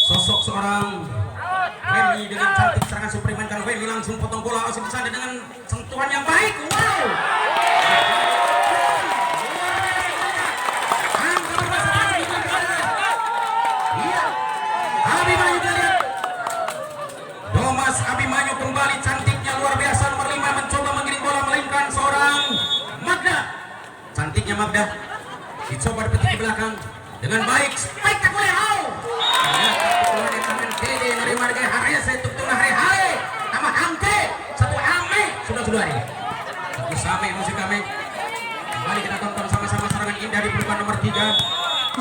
Sosok seorang Wendy dengan cantik serangan Supriman dan Wendy langsung potong bola Osim Sande dengan sentuhan yang baik. Wow. Iya. Abimanyu lihat. Domas Abimanyu kembali cantiknya luar biasa nomor 5 mencoba mengirim bola melainkan seorang Magda. Cantiknya Magda dicoba dipetik ke belakang dengan baik. Spike tak boleh hau. Sudah ini sampai musik kami kembali kita tonton sama-sama serangan indah di pelukan nomor 3.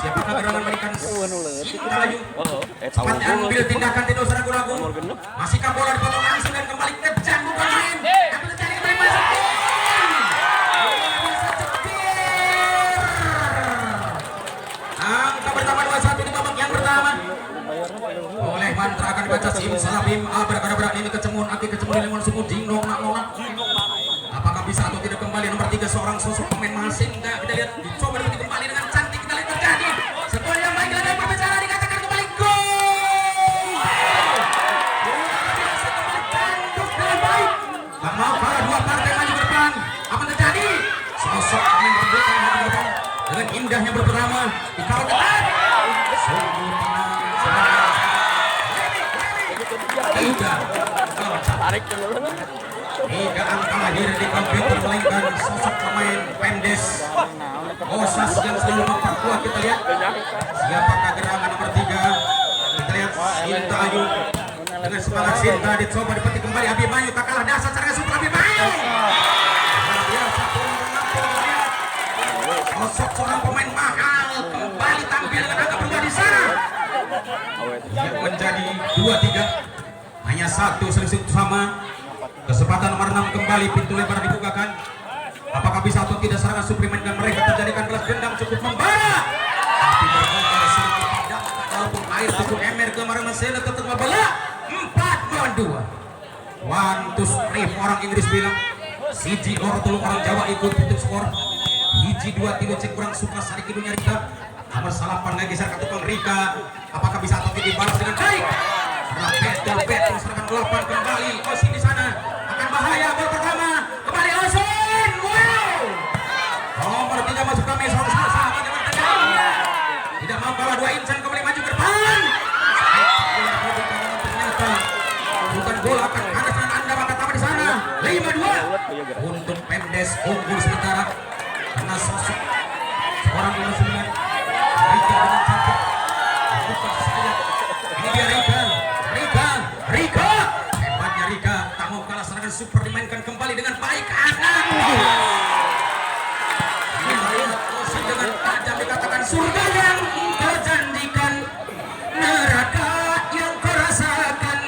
Siapakah gerangan berikan Sintayu cepat ambil tindakan tidak usah ragu-ragu. Masihkah bola dipotong langsung dan kembali kejam bukan main. Tapi terjadi yang masuk angka pertama 21 di babak yang pertama. Oleh mantra akan dibaca sim salabim abrakadabra ini kecemun aki kecemun lemon suku dingdong nak. Apakah bisa atau tidak kembali nomor 3 seorang sosok pemain masing kita lihat dicoba dipetik kembali dengan cantik kita lihat terjadi setelah yang baik dan berbicara dikatakan kembali gol. Tanduk dengan baik tak mau kalah dua partai maju ke depan. Apa terjadi sosok pemain terdepan maju ke depan dengan indahnya berperama dikawal ketat sungguh tiga angka lahir di komputer melainkan sosok pemain Pendes Osas yang selalu memperkuat. Kita lihat siapakah gerangan nomor 3. Kita lihat Sintayu dengan semangat Sinta dicoba dipetik kembali Abimanyu tak kalah dasar serangan super Abimanyu. Sosok seorang pemain mahal kembali tampil dengan angka berubah di sana yang menjadi 2-3 hanya satu selisih sama. Kesempatan nomor 6 kembali pintu lebar dibukakan. Apakah bisa atau tidak serangan Supriman dan mereka terjadikan belas dendam cukup membara. Tapi berkobar sedikit padam walaupun air cukup emer kemarin masih tetap membela 4-2. One to strip orang Inggris bilang. Siji loro telu orang Jawa ikut tutup skor. Hiji 2 tilu cek kurang suka sari kidunya Rika. Nomor salapan lagi serang tukang Rika. Apakah bisa atau tidak dibalas dengan baik? Karena betul serangan 8 kembali Osin di sana akan bahaya. Gol pertama kembali Osin. Wow. Nomor 3 masuk kami sama-sama dengan tidak mau kalah 2 insan kembali maju ke depan. Ternyata bukan gol akan ada dengan Anda maka tamat di sana 5-2 untuk Pendes unggul sementara karena sosok seorang nomor 9 Rika dengan cantik bukan saya ini dia Rika hebatnya Rika tak mau kalah serangan super dimainkan kembali dengan baik anak Osin dengan tajam dikatakan surga yang kau janjikan neraka yang kau rasakan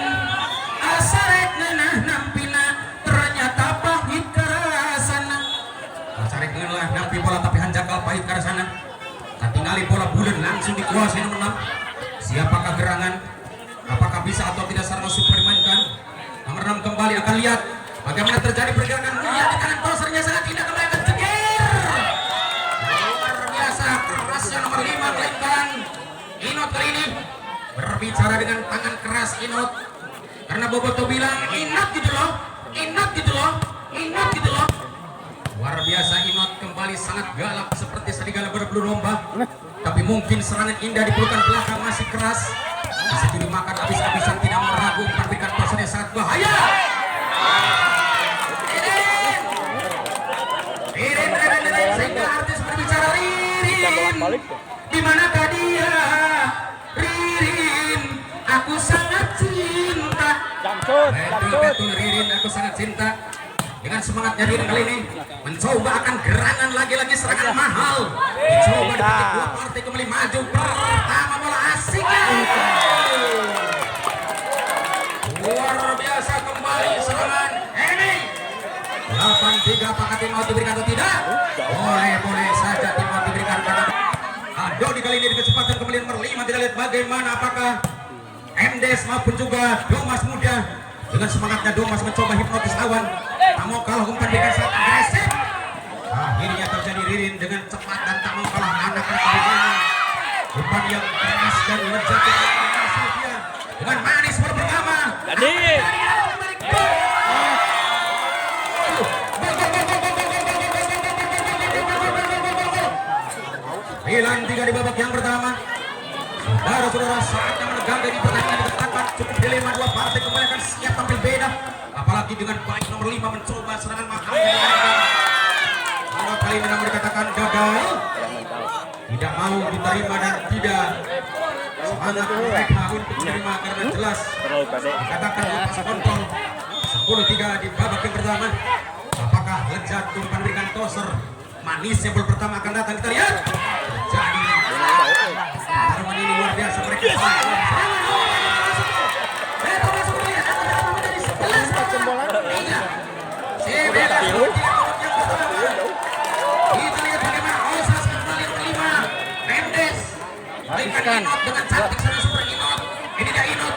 asarek nenah nampina ternyata pahit kerasana asarek nenah nampi bola tapi hanjakal pahit kerasana tinggali bola bulan langsung dikuasai nomor 6. Siapakah gerangan? Apakah bisa atau tidak serangan super dimainkan? Nomor 6 kembali akan lihat bagaimana terjadi pergerakan mulia di kanan tosernya sangat indah kembali akan cekir. Luar biasa kerasnya nomor 5 melainkan Inot kali ini berbicara dengan tangan keras Inot karena Boboto bilang Inot gitu loh. Luar biasa Inot kembali sangat galak seperti serigala berburu domba. Tapi mungkin serangan indah di pelukan belakang masih keras. Masih dimakan habis-habisan tidak meragu memberikan pasannya sangat bahaya. Ririn sehingga artis berbicara Ririn. Di manakah dia? Ririn, aku sangat cinta. Betul Ririn, aku sangat cinta. Dengan semangatnya Ririn kali ini mencoba akan gerangan lagi-lagi serangan mahal. Dicoba dipetik 2 partai kembali maju. Pertama bola asik. Luar biasa kembali serangan ini 8-3. Apakah tim mau diberikan atau tidak? Boleh saja tim mau diberikan. Dodi kali ini di kesempatan kembali nomor 5. Kita lihat bagaimana apakah Mendes maupun juga Domas muda. Dengan semangatnya Domas mencoba hipnotis lawan. Tak mau kalah umpan dengan sangat agresif. Akhirnya terjadi Ririn dengan cepat dan tak mau kalah anak-anak umpan yang keras dan lezat. di babak yang pertama. Saudara-saudara, saatnya menegangkan di pertandingan dikatakan cukup dilema, dua partai kembali akan siap tampil beda. Apalagi dengan baik nomor 5 mencoba serangan mahal. Kali ini namun dikatakan gagal, tidak mau diterima dan tidak semangat mereka untuk menerima karena jelas dikatakan lepas kontrol. 10-3 di babak yang pertama. Apakah lezat umpan berikan toser manisnya gol pertama akan datang, kita lihat. Jadi pertarungan ini luar biasa, mereka dengan cantik sana super Inot. Ini dia Inot.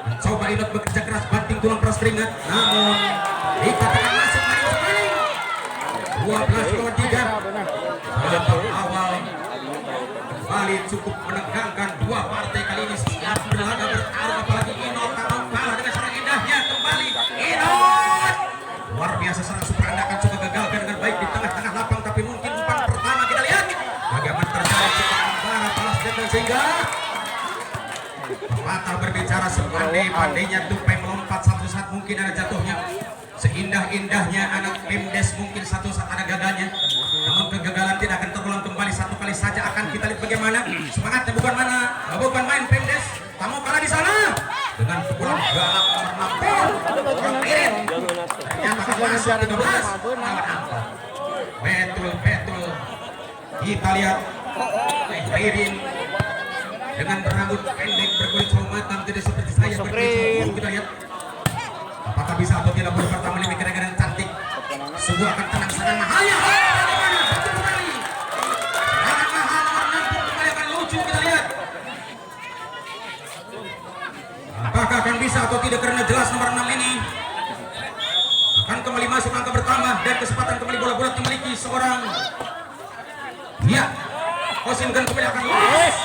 Mencoba Inot bekerja keras banting tulang peras keringat, namun dikatakan masuk main sekali. 12-3. Babak awal kembali cukup menegangkan, dua partai kali ini siap berlaga bertarung, apalagi Inot tak mau kalah dengan serang indahnya kembali Inot. Luar biasa serang super Anda akan coba gagalkan dengan baik di tengah-tengah lapang, tapi mungkin umpan pertama kita lihat bagaimana terjadi cukup membara balas dendam sehingga pepatah berbicara sepandai-pandainya tupai melompat satu saat mungkin ada jatuhnya. Seindah-indahnya anak Pemdes mungkin satu saat ada gagalnya, namun kegagalan tidak akan terulang kembali, satu kali saja akan kita lihat bagaimana semangatnya. Bukan main Pemdes, kamu kalah di sana dengan pukulan galak nomor 60 orang Pirin ternyata masuk 13 lawan apa. Betul kita lihat Pirin dengan berambut pendek berkulit matang, tidak seperti saya berkulit. Kita lihat apakah bisa atau tidak baru pertama ini kira-kira yang cantik. Sebuah akan tenang serangan mahalnya. Bagaimana? Satu kembali. Serangan mahal nomor 60 kembali akan lucu, kita lihat. Apakah akan bisa atau tidak karena jelas nomor 6 ini akan kembali masuk angka bertambah dan kesempatan kembali bola-bola dimiliki seorang. Ya, Osinkan kembali akan lulus.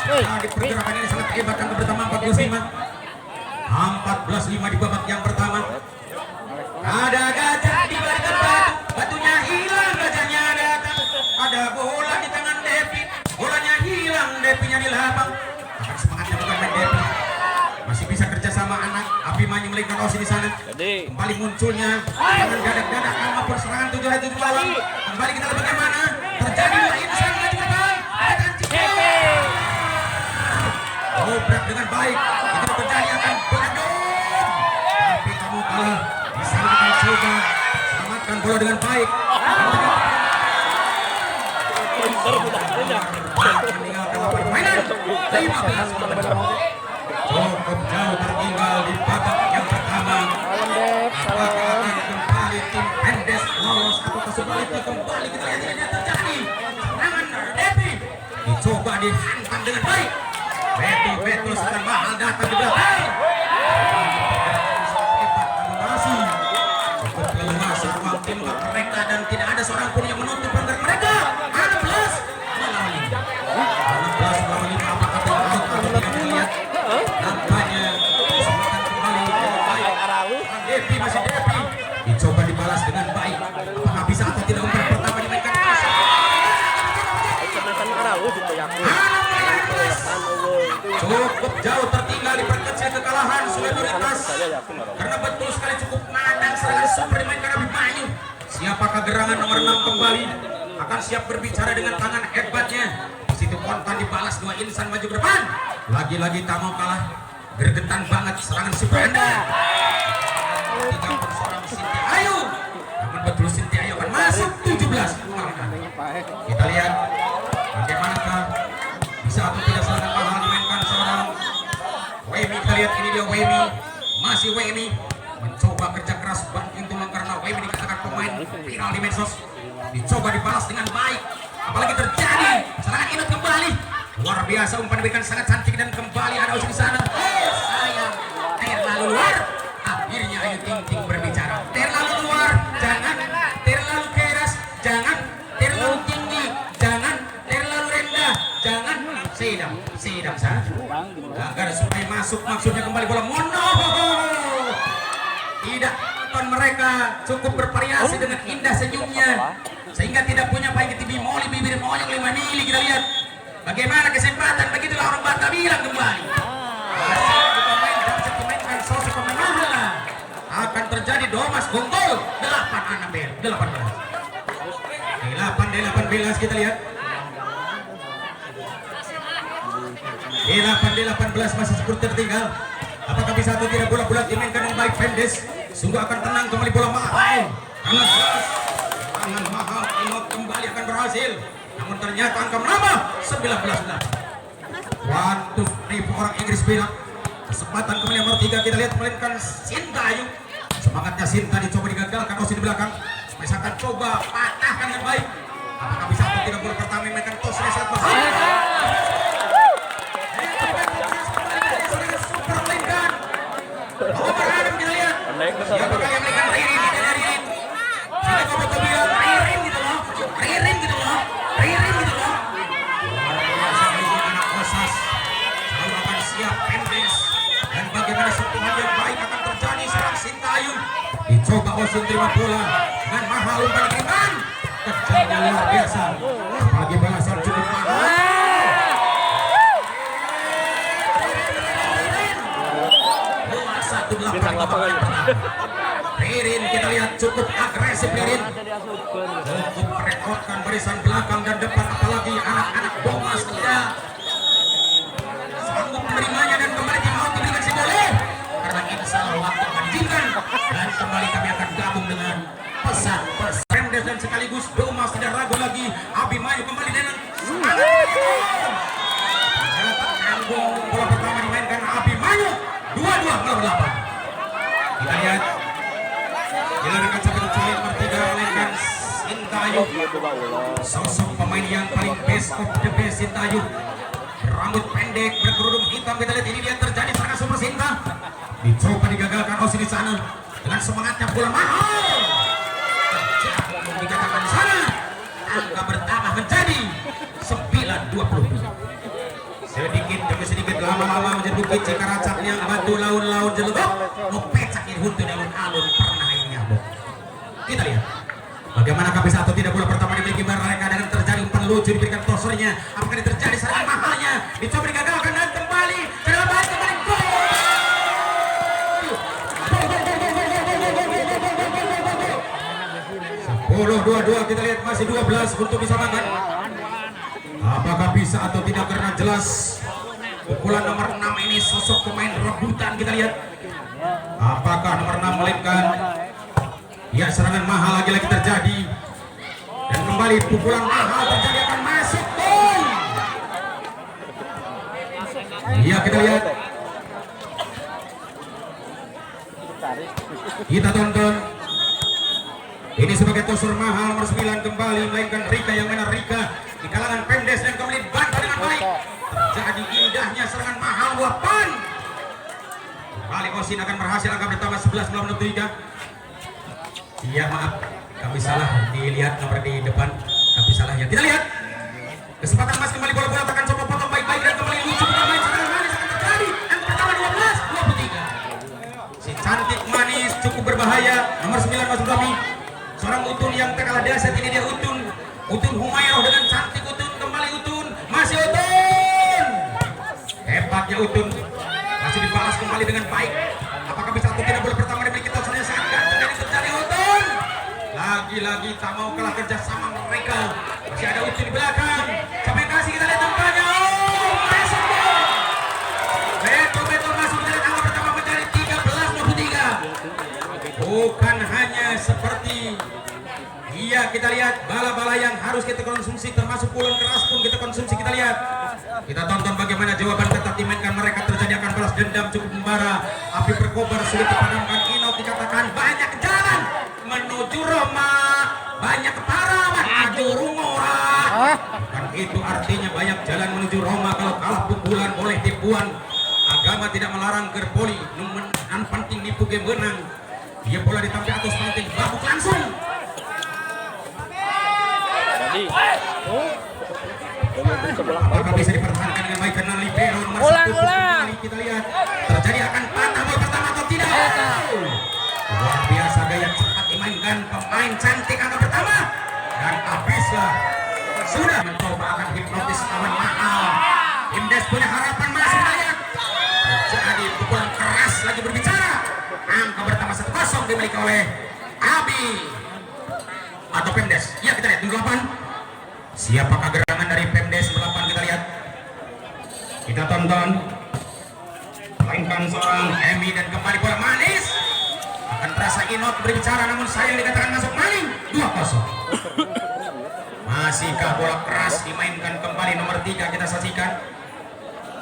Nah, di pergerakan ini sangat hebat, angka pertama 14-5 di babak yang pertama. Ada gajah di balik batu, batunya hilang, gajahnya datang. Ada bola di tangan Depi, bolanya hilang, Depinya di lapang. Akan semangatnya bukan main Depi, masih bisa kerja sama anak Abimanyu melihat Osi di sana. Kembali munculnya dengan dadak-dadak nama perserangan 7-7 lawan. Kembali kita lihat bagaimana terjadi dua insan maju ke depan. Obrak dengan baik, itu terjadi akan beradu. Tapi kamu kalah, bisa kita coba selamatkan bola dengan baik. Meninggalkan permainan 15. Cukup jauh tertinggal di babak yang pertama. Apakah akan kembali tim Pemdes lolos atau sebaliknya kembali, kita lihat ini terjadi. Serangan Depi dicoba dihantam dengan baik. Betul serangan mahal datang di belakang. Masih cukup leluasa ruang tim mereka dan tidak ada seorang pun yang menutup pelanggaran mereka. 16 melawan 5. Apakah terlalu atau tidak melihat nampaknya kesempatan kembali dengan baik. Depi masih Depi dicoba dibalas dengan baik. Apakah bisa atau tidak umpan pertama dimainkan? Cukup jauh tertinggal, diperkecil kekalahan solidaritas karena betul sekali cukup madang serangan super dimainkan Abimanyu. Siapakah gerangan nomor 6 kembali akan siap berbicara dengan tangan hebatnya. Di situ kontan dibalas, dua insan maju ke depan. Lagi-lagi tak mau kalah, gergetan banget serangan super Anda. 3 seorang Sinti Ayu, namun betul Sinti Ayu akan masuk 17. Kita lihat bagaimanakah bisa atau tidak serangan mahal dimainkan seorang Wemi. Kita lihat ini dia Wemi, masih Wemi mencoba kerja keras banting tulang karena Wemi dikatakan pemain viral di medsos. Dicoba dibalas dengan baik, apalagi terjadi serangan Inot kembali. Luar biasa umpan diberikan sangat cantik dan kembali ada Osi di sana. Sayang terlalu luar. Akhirnya Ayu Ting Ting berbicara. Terlalu luar, jangan terlalu keras, jangan terlalu tinggi, jangan terlalu rendah, jangan sedang saja. Agar supaya masuk, maksudnya kembali bola mono. Tidak penonton mereka cukup bervariasi dengan indah senyumnya sehingga tidak punya baik TV moli bibir monyong 5 mili. Kita lihat bagaimana kesempatan, begitulah orang Batak bilang kembali. Dimainkan sosok pemain akan terjadi Domas Gonggol 8-18 kita lihat. Di 8-18 masih seperti tertinggal. Apakah bisa atau tidak bola-bola dimainkan dengan baik Pendes? Sungguh akan tenang kembali bola mahal. Karena tangan mahal Inok kembali akan berhasil. Namun ternyata angka menambah 19. Wantus nipu orang Inggris bilang. Kesempatan kembali nomor 3 kita lihat melainkan Sintayong. Semangatnya Sinta dicoba digagalkan Osi di belakang. Messi akan coba patahkan dengan baik. Apakah bisa atau tidak bola pertama memainkan tos reset masih. Siapakah yang melakukan Ririn? Siapa kau bilang Ririn gitu loh. Anak Kosas selalu akan siap Pendes. Dan bagaimana sentuhan yang baik akan terjadi serang Sintayong. Dicoba Osun terima bola dengan mahal umpan diberikan. Kerjanya luar biasa. Apalagi balasan cukup mahal. Ririn kita lihat cukup agresif Ririn. Cukup merekodkan barisan belakang dan depan, apalagi anak-anak Bomas tidak sanggup menerimanya dan kembali tim out diberikan si boleh. Karena insya Allah waktu menunjukkan dan kembali kami akan gabung dengan pesan Pendes dan sekaligus Bomas tidak ragu lagi. Abimanyu kembali dengan semangat. Bola pertama dimainkan Abimanyu 2-2 melawan 8. Kita lihat dilarikan sampai kecuali nomor 3 melainkan Sintayong. Sosok pemain yang paling best of the best Sintayong. Rambut pendek berkerudung hitam, kita lihat ini dia terjadi serangan super Sinta. Dicoba digagalkan Osi di sana dengan semangatnya bola mahal. Dikatakan di sana angka bertambah menjadi 9-20. Sedikit demi sedikit lama-lama menjadi bukit Cikaracak yang batu laun-laun jelebok mau pecak irhuntu daun alun pernah ini nyambuk. Kita lihat bagaimana bisa atau tidak bola pertama dimiliki mereka dengan terjadi umpan lucu diberikan tosernya. Apakah ini terjadi serangan mahalnya dicoba digagalkan dan kembali terdapat kembali gol. 10-22 kita lihat masih 12 untuk disamakan. Apakah bisa atau tidak karena jelas pukulan nomor 6 ini sosok pemain rebutan kita lihat. Apakah nomor 6 melipkan? Ya, serangan mahal lagi-lagi terjadi. Dan kembali pukulan mahal terjadi akan masuk gol. Iya, kita lihat. Kita tonton. Ini sebagai tosur mahal nomor 9 kembali melainkan Rika yang mana Rika di kalangan Pendes dan kembali bantah dengan baik. Terjadi indahnya serangan mahal Wapan. Kembali Osin akan berhasil angka bertambah 11 melawan 3. Iya maaf, kami salah dilihat nomor di depan. Kami salah ya. Kita lihat kesempatan emas kembali bola-bola akan coba potong baik-baik dan kembali lucu bermain serangan manis akan terjadi. Angka pertama 12-23. Si cantik manis cukup berbahaya nomor 9 Mas Brami. Seorang Utun yang kalah dahsyat ini dia Utun Humayroh dengan cantik Utun kembali Utun masih Utun hebatnya Utun masih dibalas kembali dengan baik. Apakah bisa atau tidak bola pertama diberi kita soalnya sangat ganteng ini terjadi Utun lagi-lagi tak mau kalah kerjasama mereka. Masih ada Utun di belakang sampai kasih kita lihat tempatnya masuk Beto masuk dari angka pertama menjadi 13-23. Bukan hanya seperti iya kita lihat bala-bala yang harus kita konsumsi termasuk pulen keras pun kita konsumsi. Kita lihat kita tonton bagaimana jawaban ketat dimainkan mereka terjadi akan balas dendam cukup membara api berkobar sulit dipadamkan. Inok dikatakan banyak jalan menuju Roma banyak keparawan maju Rungora kan itu artinya banyak jalan menuju Roma. Kalau kalah pukulan boleh tipuan agama tidak melarang gerpoli yang penting nipu game menang. Dia bola ditampil atas penting babuk langsung. Apakah bisa dipertahankan dengan baik karena libero nomor 1 kembali kita lihat terjadi akan patah bola pertama atau tidak. Luar biasa gaya cepat dimainkan pemain cantik angka pertama. Dan habislah. Sudah mencoba akan hipnotis lawan mahal. Imdes punya harapan masih banyak. Jadi pukulan keras lagi berbicara. Angka pertama 1-0 dimiliki oleh Abi atau Pemdes. Ya, kita lihat 8. Siapakah gerangan dari Pemdes 8, kita lihat. Kita tonton. Mainkan seorang Emi dan kembali bola manis. Akan terasa Inot berbicara namun sayang dikatakan masuk maling. 2-0. Masihkah bola keras dimainkan kembali nomor 3, kita saksikan.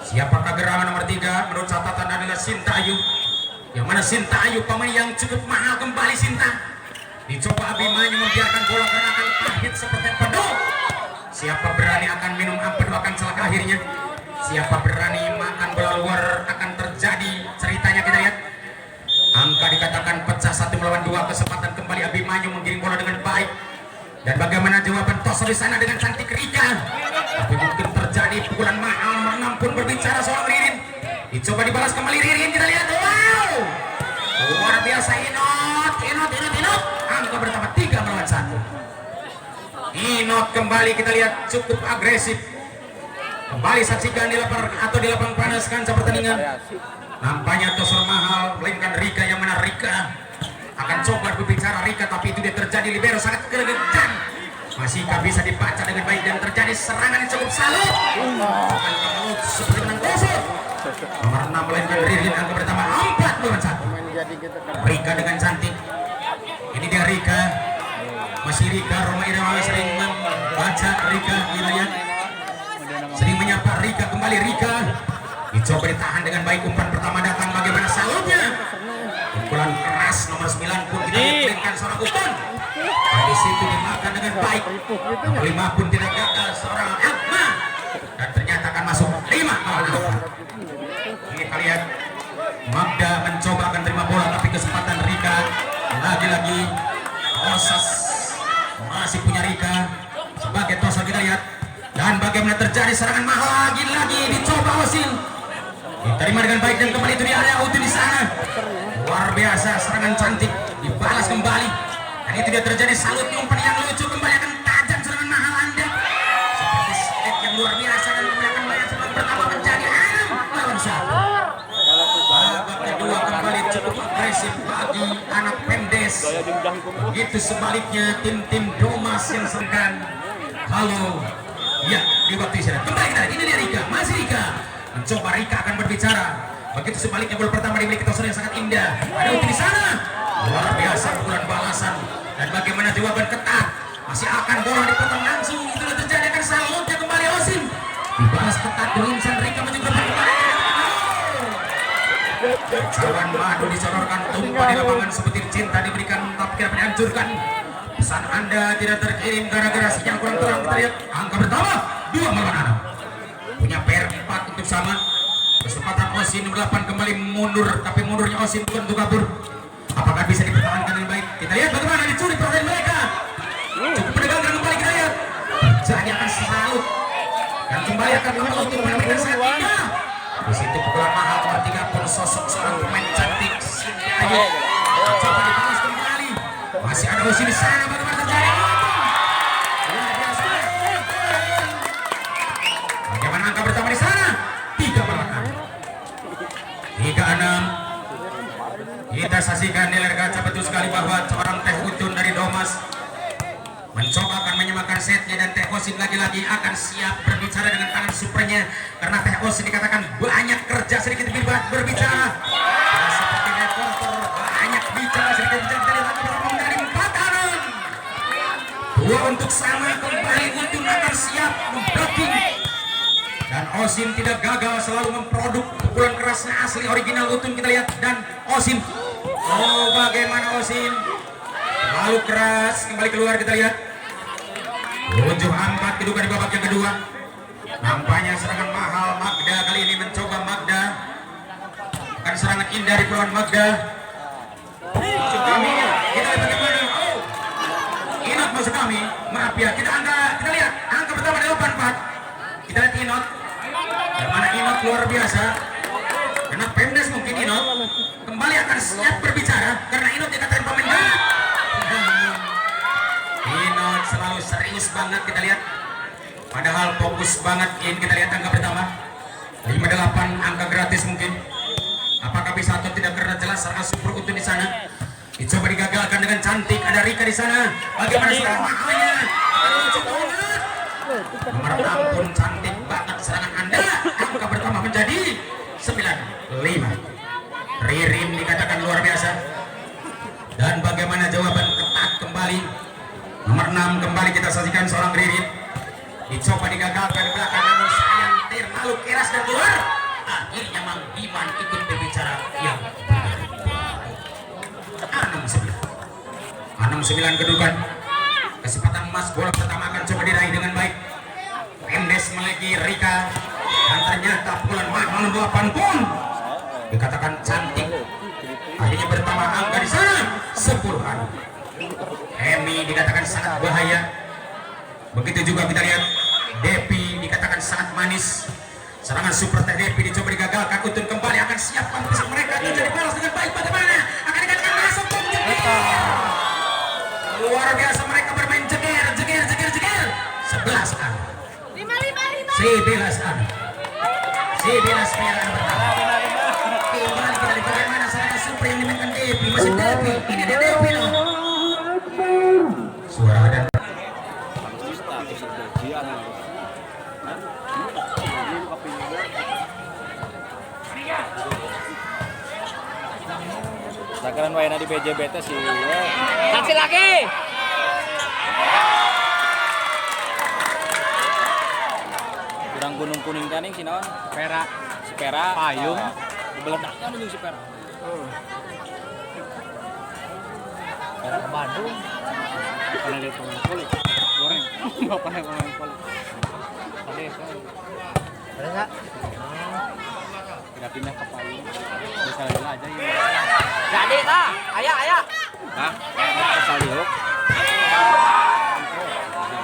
Siapakah gerangan nomor 3? Menurut catatan adalah Sinta Ayu. Yang mana Sinta Ayu pemain yang cukup mahal kembali Sinta. Dicoba Abimanyu membiarkan bola karena akan pahit seperti pedo. Siapa berani akan minum empedu akan celaka akhirnya. Siapa berani makan bola luar akan terjadi ceritanya, kita lihat. Angka dikatakan pecah 1 melawan 2. Kesempatan kembali Abimanyu menggiring bola dengan baik. Dan bagaimana jawaban Toso di sana dengan cantik Rika. Tapi mungkin terjadi pukulan mahal. Mengampun berbicara soal Ririn. Dicoba dibalas kembali Ririn, kita lihat. Wow, luar biasa Inot. Angka bertambah 3 melawan 1. Inot kembali kita lihat cukup agresif. Kembali saksikan di lapang panas kancah pertandingan. Nampaknya Tosor mahal melainkan Rika, yang mana Rika akan coba berbicara Rika, tapi itu dia terjadi libero sangat kelegetan. Masihkah bisa dibaca dengan baik dan terjadi serangan yang cukup salut. Seperti menang gosok. Nomor 6 melainkan Ririn, angka pertama 4 melawan 1. Rika dengan cantik. Ini dia Rika. Masih Rika, Roma Irama sering membaca Rika, kita lihat. Sering menyapa Rika, kembali Rika. Dicoba ditahan dengan baik, umpan pertama datang, bagaimana salutnya. Pukulan keras nomor 9 pun tidak diberikan seorang Upon. Di situ dimakan dengan baik. Nomor 5 pun tidak gagal seorang Akma. Dan ternyata akan masuk 5 melawan 4. Ini kita lihat Magda mencoba akan terima bola, tapi kesempatan Rika lagi-lagi. Osas masih punya Rika sebagai Tosa, kita lihat. Dan bagaimana terjadi serangan mahal lagi-lagi dicoba Osin. Diterima dengan baik dan kembali itu di area Uti di sana. Luar biasa serangan cantik dibalas kembali. Dan itu dia terjadi salutnya, umpan yang lucu kembali akan tajam serangan mahal Anda. Seperti step yang luar biasa dan kembali akan banyak sebelum pertama terjadi 6 lawan 1. Babak kedua kembali cukup agresif bagi anak Pemdes. Begitu sebaliknya tim-tim Domas yang sengkan. Halo. Ya, di waktu istirahat. Kembali kita, ini dia Rika, masih Rika. Mencoba Rika akan berbicara. Begitu sebaliknya bola pertama dimiliki Tosor yang sangat indah. Ada Uti di sana. Luar biasa pukulan balasan. Dan bagaimana jawaban ketat. Masih akan bola dipotong langsung. Itu yang terjadi, akan salutnya kembali Osin. Dibalas ketat Delinsan Rika menuju ke depan. Cawan madu disodorkan, tumpah di lapangan seperti cinta diberikan tapi tidak dihancurkan. Pesan Anda tidak terkirim gara-gara sinyal kurang terang. Kita lihat angka pertama 2 melawan 6. Punya PR 4 untuk sama. Kesempatan Osin 8 kembali mundur, tapi mundurnya Osin bukan untuk kabur. Apakah bisa dipertahankan dengan baik? Kita lihat bagaimana dicuri perhatian mereka. Cukup menegangkan kembali, kita lihat. Jadi akan salut dan kembali akan menutup memberikan sangat indah. Di situ pukulan mahal nomor 3 pun sosok seorang pemain cantik Ayu. Coba dibalas kembali. Masih ada Osin di sana, bagaimana terjadi? Luar biasa. Bagaimana angka pertama di sana? 3 melawan 6. 3-6. Kita saksikan di layar kaca betul sekali bahwa seorang Teh Ucun dari Domas mencoba akan menyemakan setnya, dan Teh Osin lagi-lagi akan siap berbicara dengan tangan supernya karena Teh Osin dikatakan banyak kerja sedikit berbicara. Tidak seperti reporter banyak bicara sedikit bicara. Kita lihat berapa dari 4 2 untuk sama, kembali Ucun akan siap memblocking. Dan Osin tidak gagal, selalu memproduk pukulan kerasnya asli original Utun, kita lihat. Dan Osin, oh bagaimana Osin, terlalu keras, kembali keluar, kita lihat. 7-4 kedudukan di babak yang kedua. Nampaknya serangan mahal Magda kali ini, mencoba Magda. Akan serangan indah dari peluang Magda. Kami, kita lihat bagaimana. Oh, Inot masuk kami, maaf ya, kita lihat angka pertama 8-4. Kita lihat Inot, bagaimana Inot luar biasa. Karena Pemdes mungkin Inot kembali akan siap berbicara karena Inot tidak banget kita lihat. Padahal fokus banget ini kita lihat angka pertama 58 angka gratis mungkin. Apakah bisa atau tidak karena jelas serangan super utuh di sana. Dicoba digagalkan dengan cantik. Ada Rika di sana. Bagaimana serangannya? Nomor 6 pun cantik banget serangan Anda. Angka pertama menjadi 95. Ririn dikatakan luar biasa. Dan bagaimana jawaban ketat kembali. Nomor 6 kembali kita saksikan seorang Ririn. Dicoba digagalkan di belakang namun sayang terlalu keras dan keluar. Akhirnya Mang Diman ikut berbicara yang 69 kedudukan. Kesempatan emas bola pertama akan coba diraih dengan baik. Mendes melagi Rika dan ternyata pukulan mahal 8 pun dikatakan cantik. Akhirnya bertambah angka di sana 10-an. Emi dikatakan sangat bahaya. Begitu juga kita lihat Depi dikatakan sangat manis. Serangan super teh Depi dicoba digagalkan. Untun kembali akan siapkan fisik mereka untuk dibalas dengan baik. Bagaimana akan dikatakan masuk luar biasa mereka bermain jeger 11-an 11-an 11 pertama. Kembali kita lihat bagaimana serangan super yang dimainkan Depi. Masih Depi, ini ada Depi loh. Suara dan Sakaran wayana di BJBT sih. Saksi lagi. Kurang Gunung Kuning kaning sih naon? Sepera. Payung. Beledaknya menuju Sepera. Sepera ke Bandung. Pernah lihat pemain poli. Goreng. Enggak pernah pemain poli. Ada enggak? Pindah ke Payung. Bisa aja ya. Jadi lah, ayah. Hah? Kesal diuk.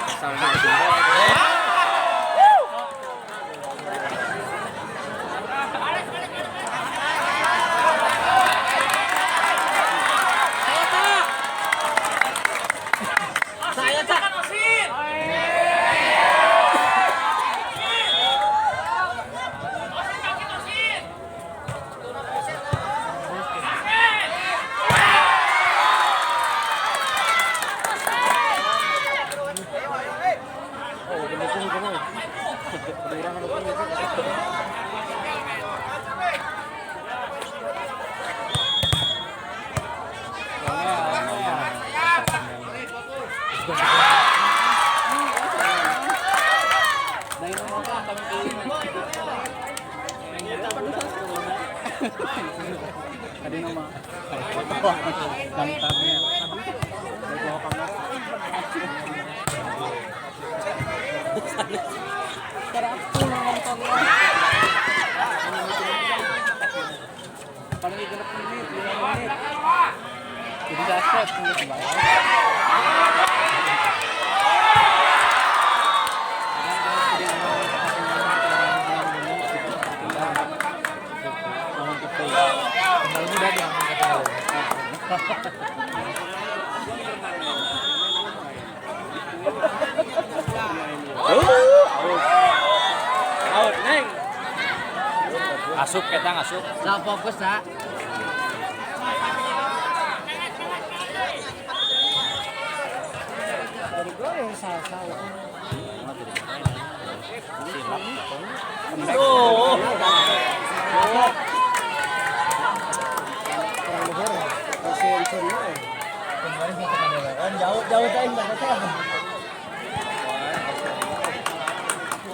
Kesal diuk. Saya tak. Tadi nama dantarnya. Paling genep menit, 5 menit. Jadi dapat out, neng. Asup kita ngasup. Lah fokus dah. Dari gue yang salah. Oh. Jauh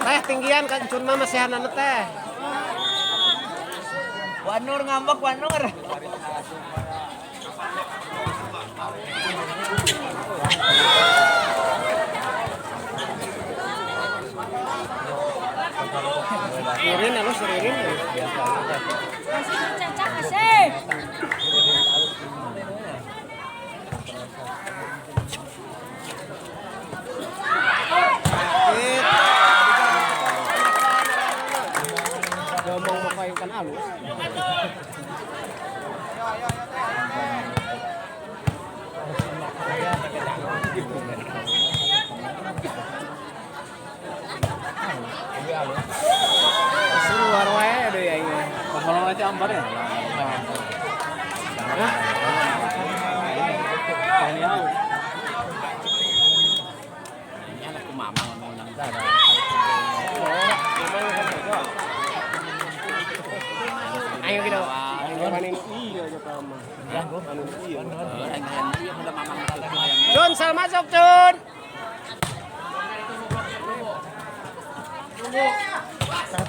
teh tinggian kan cun mah masih anak teh. Wanur ngambek wanur. Ririn anu Ririn biasa. Masih cacak asih. Ngomong mau kain kan halus. Luar wae ada ya ini. Kalau aja ambar ya. Ini aku mama ngomong nang sana. Ayo kita. Ayo panin iya aja pama. Ya, gua panin iya. Iya udah mamang Jun, sel masuk, Jun.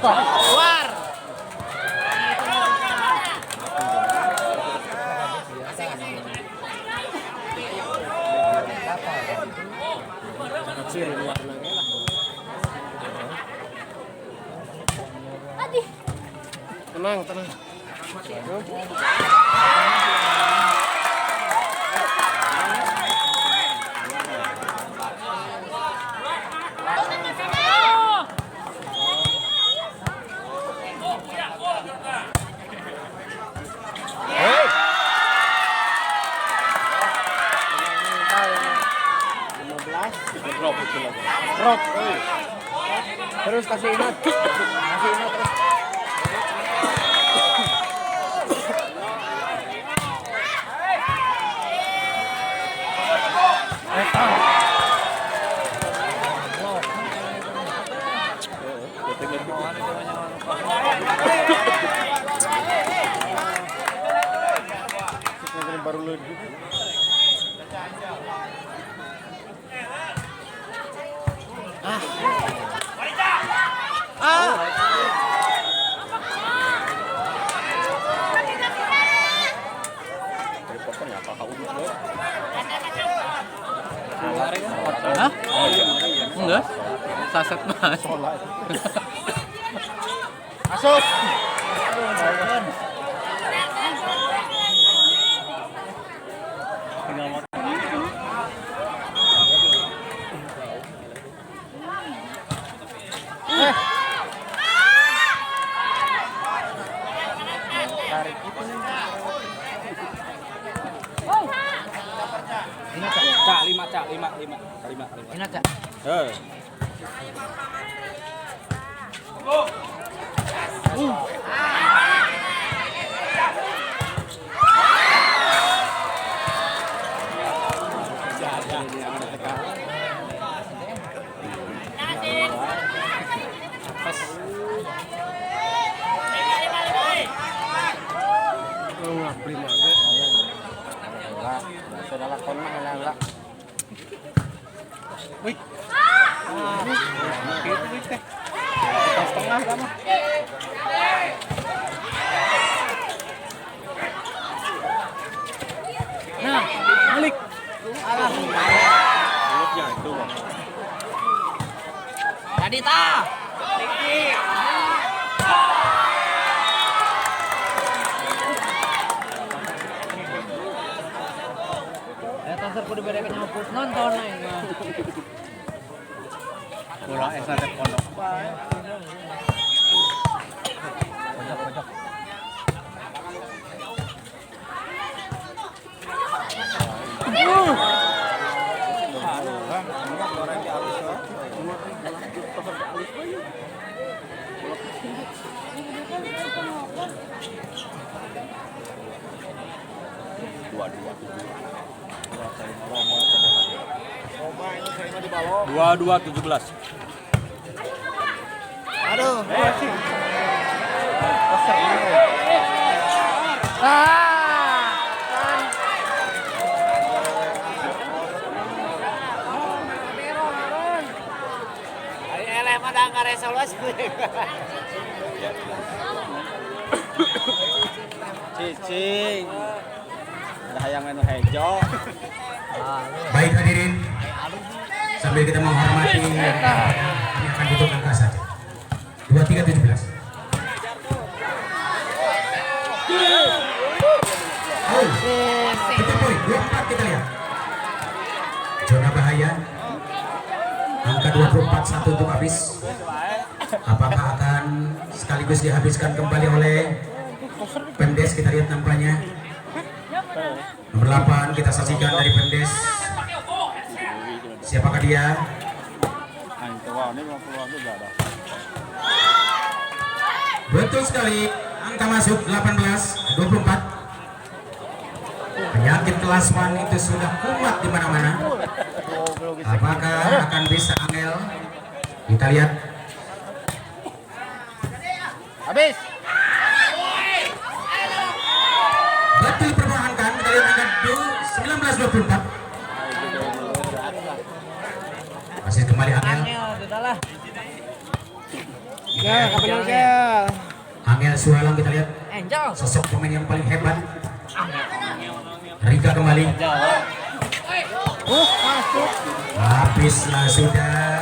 Keluar. Kecil luar lah. Tenang, tenang. Drop. Terus kasih ingat. Kasih ingat terus. Baru lagi. Hah? Enggak. Saset mas. Masuk. Lima. Enak gak? Wih. Setengah kamu. Nah, balik. Adita. Transfer kudu beda ke nyoput nonton aing mah. Bola SAT pondok. Pojok. Dua 17. Aduh. Cicing. Ada hayang anu hejo. Baik hadirin, sambil kita menghormati ini akan tutup angka saja. 23-17. Oh, itu poin 24 kita lihat. Zona bahaya. Angka 24 satu untuk habis. Apakah akan sekaligus dihabiskan kembali oleh Pendes? Kita lihat nampaknya. Nomor 8 kita saksikan dari Pendes. Siapakah dia? Betul sekali, angka masuk 18-24. Penyakit kelas 1 itu sudah kuat di mana-mana. Apakah akan bisa Angel? Kita lihat. Habis. Betul dipertahankan. Kita lihat angka 19-24. Masih kembali Angel. Sudahlah. Ya, kapan Angel? Angel Suhalang kita lihat. Angel. Sosok pemain yang paling hebat. Rika kembali. Masuk. Habislah sudah.